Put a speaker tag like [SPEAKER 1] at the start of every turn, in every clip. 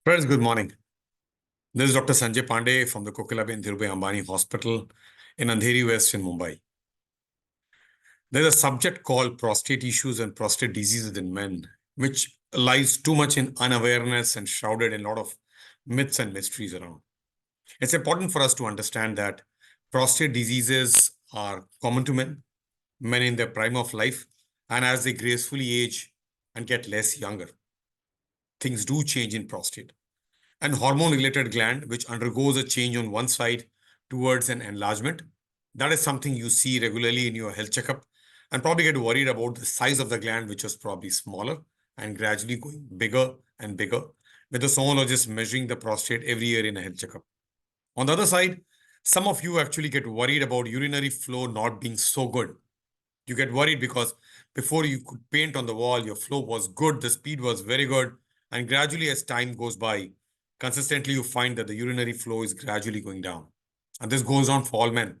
[SPEAKER 1] Friends, good morning. This is Dr. Sanjay Pandey from the Kokilaben Hospital in Andheri West in Mumbai. There's a subject called prostate issues and prostate diseases in men, which lies too much in unawareness and shrouded in a lot of myths and mysteries around. It's important for us to understand that prostate diseases are common to men in their prime of life, and as they gracefully age and get less younger, things do change in prostate. An hormone-related gland which undergoes a change on one side towards an enlargement. That is something you see regularly in your health checkup and probably get worried about the size of the gland, which was probably smaller and gradually going bigger and bigger, with the sonologist measuring the prostate every year in a health checkup. On the other side, some of you actually get worried about urinary flow not being so good. You get worried because before you could paint on the wall, your flow was good, the speed was very good, and gradually as time goes by, consistently you find that the urinary flow is gradually going down. And this goes on for all men.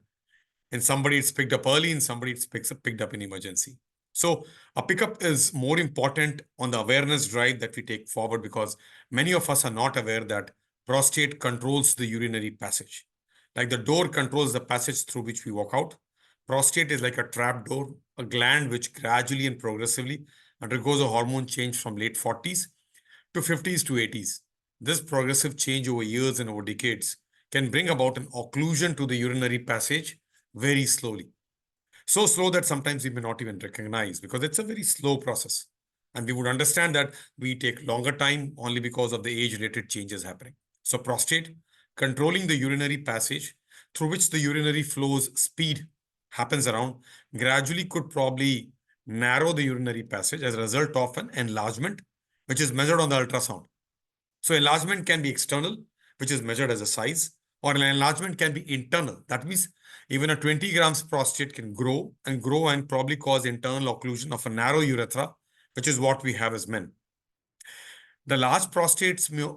[SPEAKER 1] In somebody it's picked up early, in somebody it's picked up in emergency. So a pickup is more important on the awareness drive that we take forward, because many of us are not aware that prostate controls the urinary passage. Like the door controls the passage through which we walk out, prostate is like a trap door, a gland which gradually and progressively undergoes a hormone change from late 40s to 50s to 80s. This progressive change over years and over decades can bring about an occlusion to the urinary passage very slowly. So slow that sometimes we may not even recognize, because it's a very slow process. And we would understand that we take longer time only because of the age-related changes happening. So prostate, controlling the urinary passage through which the urinary flow's speed happens around, gradually could probably narrow the urinary passage as a result of an enlargement, which is measured on the ultrasound. So enlargement can be external, which is measured as a size, or an enlargement can be internal. That means even a 20 grams prostate can grow and probably cause internal occlusion of a narrow urethra, which is what we have as men. The large prostates may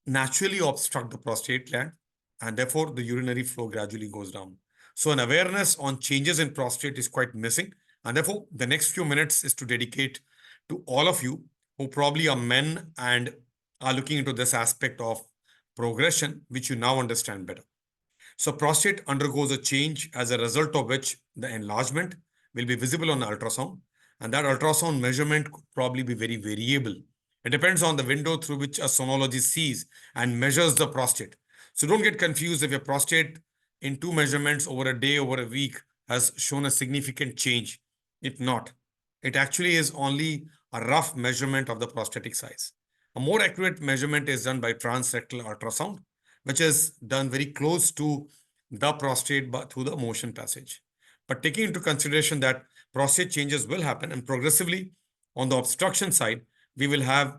[SPEAKER 1] naturally obstruct the prostate gland, and therefore the urinary flow gradually goes down. So an awareness on changes in prostate is quite missing. And therefore, the next few minutes is to dedicate to all of you who probably are men and are looking into this aspect of progression, which you now understand better. So prostate undergoes a change as a result of which the enlargement will be visible on ultrasound, and that ultrasound measurement could probably be very variable. It depends on the window through which a sonologist sees and measures the prostate. So don't get confused if your prostate in two measurements over a day, over a week has shown a significant change. It's not. It actually is only a rough measurement of the prostatic size. A more accurate measurement is done by transrectal ultrasound, which is done very close to the prostate through the motion passage. But taking into consideration that prostate changes will happen, and progressively on the obstruction side, we will have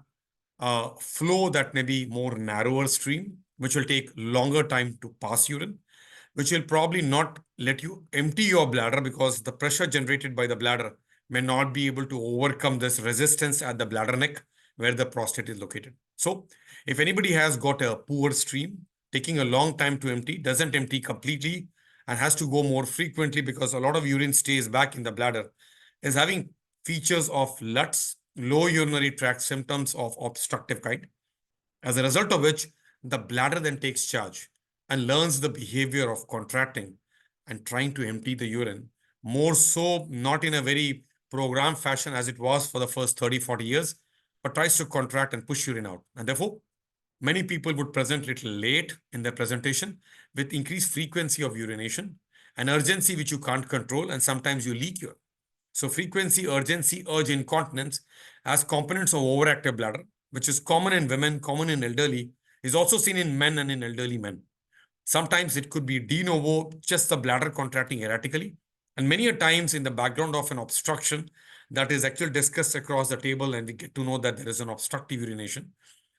[SPEAKER 1] a flow that may be more narrower stream, which will take longer time to pass urine, which will probably not let you empty your bladder, because the pressure generated by the bladder may not be able to overcome this resistance at the bladder neck where the prostate is located. So if anybody has got a poor stream, taking a long time to empty, doesn't empty completely, and has to go more frequently because a lot of urine stays back in the bladder, is having features of LUTS, low urinary tract symptoms of obstructive kind, as a result of which the bladder then takes charge and learns the behavior of contracting and trying to empty the urine, more so not in a very programmed fashion as it was for the first 30, 40 years, but tries to contract and push urine out. And therefore, many people would present little late in their presentation with increased frequency of urination, an urgency which you can't control, and sometimes you leak urine. So frequency, urgency, urge incontinence as components of overactive bladder, which is common in women, common in elderly, is also seen in men and in elderly men. Sometimes it could be de novo, just the bladder contracting erratically, and many a times in the background of an obstruction that is actually discussed across the table, and we get to know that there is an obstructive urination.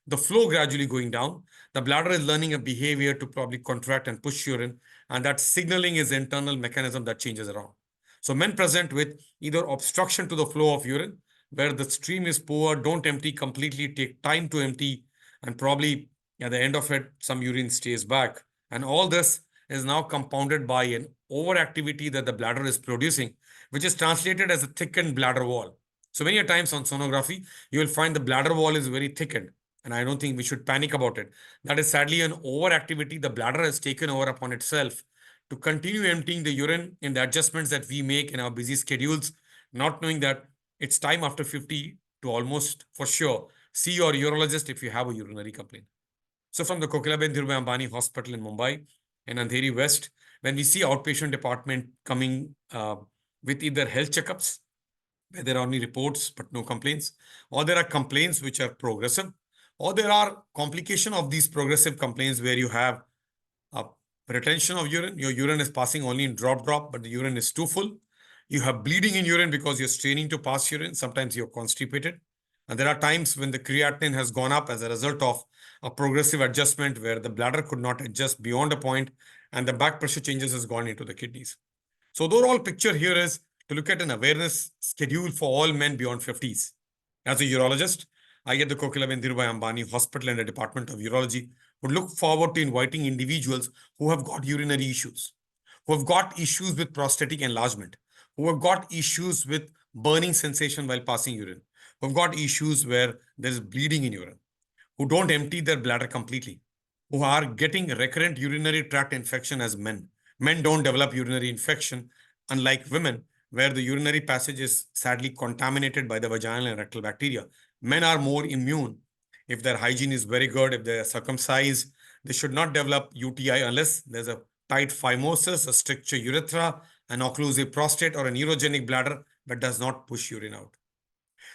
[SPEAKER 1] The flow gradually going down, the bladder is learning a behavior to probably contract and push urine, and that signaling is internal mechanism that changes around. So men present with either obstruction to the flow of urine, where the stream is poor, don't empty completely, take time to empty, and probably at the end of it, some urine stays back. And all this is now compounded by an overactivity that the bladder is producing, which is translated as a thickened bladder wall. So many times on sonography, you will find the bladder wall is very thickened. And I don't think we should panic about it. That is sadly an overactivity. The bladder has taken over upon itself to continue emptying the urine in the adjustments that we make in our busy schedules, not knowing that it's time after 50 to almost for sure see your urologist if you have a urinary complaint. So from the Kokilaben Ambani Hospital in Mumbai, in Andheri West, when we see outpatient department coming with either health checkups, where there are only reports but no complaints, or there are complaints which are progressive, or there are complication of these progressive complaints where you have a retention of urine. Your urine is passing only in drop, but the urine is too full. You have bleeding in urine because you're straining to pass urine. Sometimes you're constipated. And there are times when the creatinine has gone up as a result of a progressive adjustment where the bladder could not adjust beyond a point and the back pressure changes has gone into the kidneys. So the overall picture here is to look at an awareness schedule for all men beyond 50s. As a urologist, I at the Kokilaben Ambani Hospital and the Department of Urology would look forward to inviting individuals who have got urinary issues, who have got issues with prostatic enlargement, who have got issues with burning sensation while passing urine, who have got issues where there is bleeding in urine, who don't empty their bladder completely, who are getting recurrent urinary tract infection as men. Men don't develop urinary infection, unlike women, where the urinary passage is sadly contaminated by the vaginal and rectal bacteria. Men are more immune. If their hygiene is very good, if they are circumcised, they should not develop UTI unless there's a tight phimosis, a stricture urethra, an occlusive prostate, or a neurogenic bladder that does not push urine out.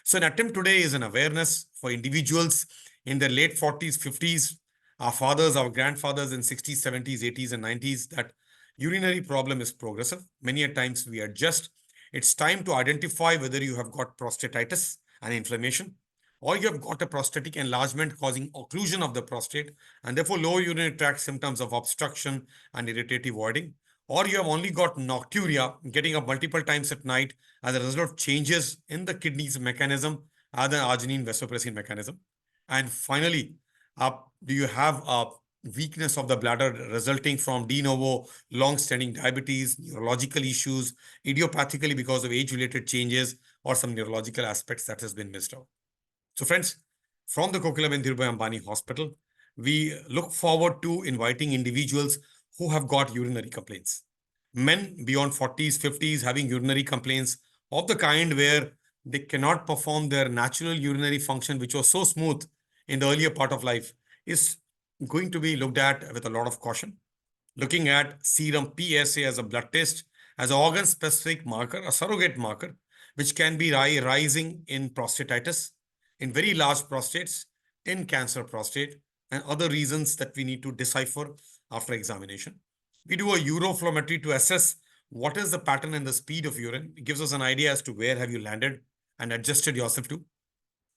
[SPEAKER 1] So an attempt today is an awareness for individuals in their late 40s, 50s, our fathers, our grandfathers in 60s, 70s, 80s, and 90s, that urinary problem is progressive. Many a times we adjust. It's time to identify whether you have got prostatitis and inflammation, or you have got a prostatic enlargement causing occlusion of the prostate, and therefore lower urinary tract symptoms of obstruction and irritative voiding, or you have only got nocturia, getting up multiple times at night as a result of changes in the kidney's mechanism, other arginine vasopressin mechanism. And finally, do you have a weakness of the bladder resulting from de novo long-standing diabetes, neurological issues, idiopathically because of age-related changes, or some neurological aspects that has been missed out? So friends, from the Kokilaben Ambani Hospital, we look forward to inviting individuals who have got urinary complaints. Men beyond 40s, 50s having urinary complaints of the kind where they cannot perform their natural urinary function, which was so smooth in the earlier part of life, is going to be looked at with a lot of caution. Looking at serum PSA as a blood test, as an organ-specific marker, a surrogate marker, which can be rising in prostatitis, in very large prostates, in cancer prostate, and other reasons that we need to decipher after examination. We do a uroflowmetry to assess what is the pattern and the speed of urine. It gives us an idea as to where have you landed and adjusted yourself to.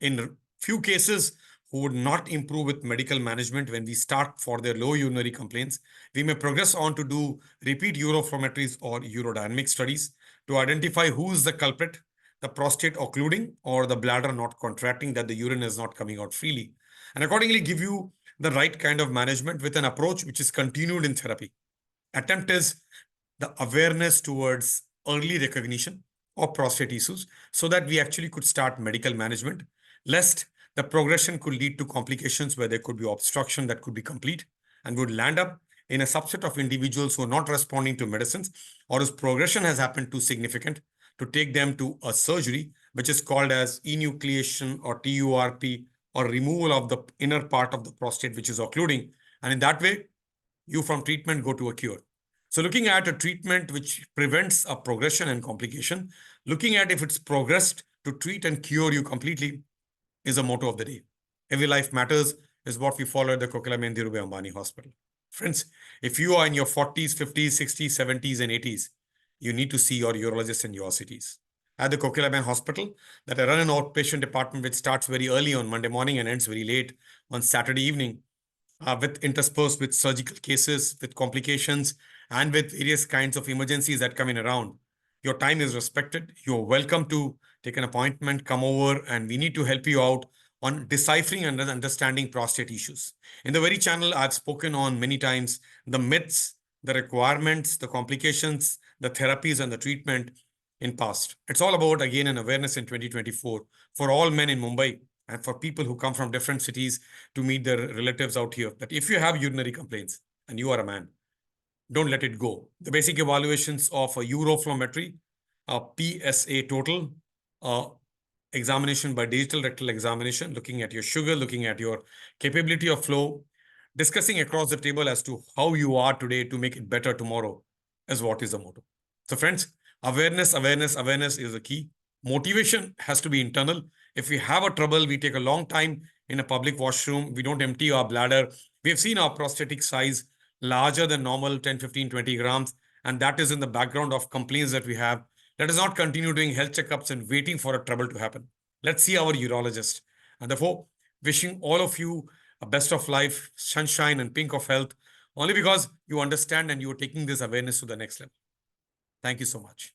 [SPEAKER 1] In few cases, who would not improve with medical management when we start for their low urinary complaints, we may progress on to do repeat uroflowmetries or urodynamic studies to identify who is the culprit, the prostate occluding or the bladder not contracting, that the urine is not coming out freely, and accordingly give you the right kind of management with an approach which is continued in therapy. Attempt is the awareness towards early recognition of prostate issues so that we actually could start medical management, lest the progression could lead to complications where there could be obstruction that could be complete and would land up in a subset of individuals who are not responding to medicines or whose progression has happened too significant to take them to a surgery, which is called as enucleation or TURP, or removal of the inner part of the prostate, which is occluding. And in that way, you from treatment go to a cure. So looking at a treatment which prevents a progression and complication, looking at if it's progressed to treat and cure you completely is a motto of the day. Every life matters is what we follow at the Kokilaben Ambani Hospital. Friends, if you are in your 40s, 50s, 60s, 70s, and 80s, you need to see your urologist in your cities. At the Kokilaben Hospital, that I run an outpatient department which starts very early on Monday morning and ends very late on Saturday evening, with interspersed with surgical cases, with complications, and with various kinds of emergencies that come in around. Your time is respected. You're welcome to take an appointment, come over, and we need to help you out on deciphering and understanding prostate issues. In the very channel, I've spoken on many times the myths, the requirements, the complications, the therapies, and the treatment in past. It's all about, again, an awareness in 2024 for all men in Mumbai and for people who come from different cities to meet their relatives out here, that if you have urinary complaints and you are a man, don't let it go. The basic evaluations of a uroflowmetry, a PSA total, examination by digital rectal examination, looking at your sugar, looking at your capability of flow, discussing across the table as to how you are today to make it better tomorrow is what is the motto. So friends, awareness, awareness, awareness is the key. Motivation has to be internal. If we have a trouble, we take a long time in a public washroom, we don't empty our bladder. We have seen our prostatic size larger than normal, 10, 15, 20 grams. And that is in the background of complaints that we have. Let us not continue doing health checkups and waiting for a trouble to happen. Let's see our urologist. And therefore, wishing all of you a best of life, sunshine, and pink of health, only because you understand and you are taking this awareness to the next level. Thank you so much.